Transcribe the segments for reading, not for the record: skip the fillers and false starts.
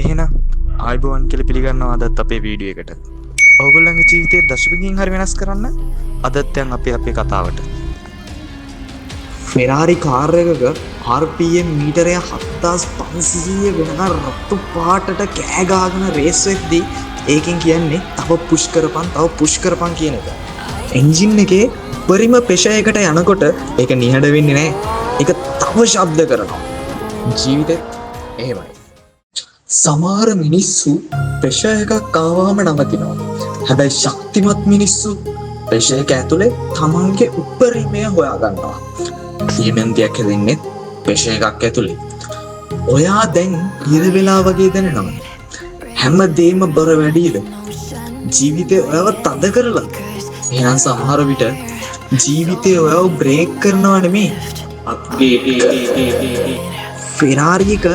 එහෙනම් ආයිබෝවන් කියලා පිළිගන්නවා අදත් අපේ වීඩියෝ එකට. ඔයගොල්ලන්ගේ ජීවිතේ දශකකින් හරි වෙනස් කරන්න අදත් දැන් අපි අපේ කතාවට. ෆෙරාරි කාර් එකක RPM මීටරය 7500 වෙනකන් රතු පාටට කෑ ගහගෙන රේස් වෙද්දී ඒකෙන් කියන්නේ තව පුෂ් කරපන් කියන එක. එන්ජින් එකේ උපරිම ප්‍රෙෂර් එකට යනකොට ඒක නිහඬ වෙන්නේ නැහැ. ඒක තව ශබ්ද කරනවා. ජීවිතෙත් එහෙමයි. සමහර මිනිස්සු ප්‍රෙෂර් එකක් ආවම නවතිනවා. හැබැයි ශක්තිමත් මිනිස්සු ප්‍රෙෂර් එක ඇතුලේ තමන්ගේ උපරිමය හොයා ගන්නවා. ඊමෙන්තියක් හැදෙන්නේ ප්‍රෙෂර් එකක් ඇතුලේ. ඔයා දැන් ඉර වෙලා වගේ දැනෙනවා. හැමදේම බර වැඩිද? ජීවිතේ ඔයව තද කරලා. එහෙනම් සමහර විට ජීවිතේ ඔයව බ්‍රේක් කරනවා නෙමෙයි. ෆෙරාරි එක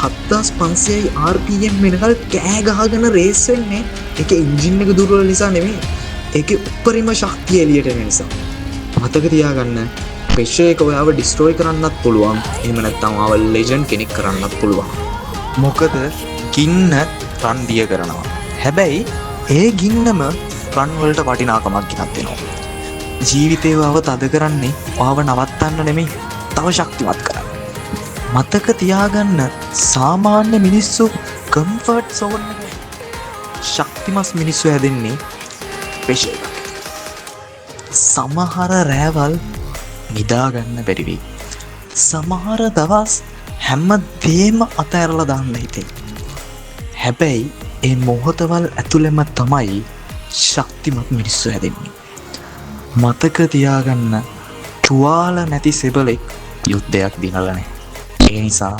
7500 RPM වෙනකල් කෑ ගහගෙන රේස් වෙන්නේ ඒක එන්ජින් එක දුර්වල නිසා නෙමෙයි. ඒකේ උපරිම ශක්තිය එළියට එන නිසා. මතක තියාගන්න ප්‍රෙෂර් එක ඔයාව ඩිස්ට්‍රොයි කරන්නත් පුළුවන්. එහෙම නැත්නම් ඔයාව ලෙජන්ඩ් කෙනෙක් කරන්නත් පුළුවන්. මොකද ගින්න රන් දිය කරනවා. හැබැයි ඒ ගින්නම රන් වලට වටිනාකමක් ගෙනත් දෙනවා. ජීවිතේ ඔයාව තද කරන්නේ ඔයාව නවත්තන්න නෙමෙයි, තව ශක්තිමත් කරන්න. මතක තියාගන්න සාමාන්‍ය මිනිස්සු කම්ෆර්ට් සෝන් එකේ. ශක්තිමත් මිනිස්සු හැදෙන්නේ ප්‍රෙෂර් එකක්. සමහර රෑවල් නිදාගන්න බැරි වෙයි. සමහර දවස් හැමදේම අතහැරලා දාන්න හිතෙයි. හැබැයි ඒ මොහොතවල් ඇතුළෙම තමයි ශක්තිමත් මිනිස්සු හැදෙන්නේ. මතක තියාගන්න තුවාල නැති සෙබලෙක් යුද්ධයක් දිනලා නැහැ. ඒ නිසා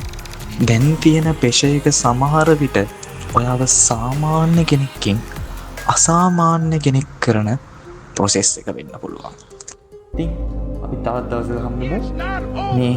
දැන් තියෙන ප්‍රෙෂර් එක සමහර විට ඔයාව සාමාන්‍ය කෙනෙක්ගෙන් අසාමාන්‍ය කෙනෙක් කරන ප්‍රොසෙස් එක වෙන්න පුළුවන්. ඉතින් අපි තවත් දවසක හම්බෙමු. මේ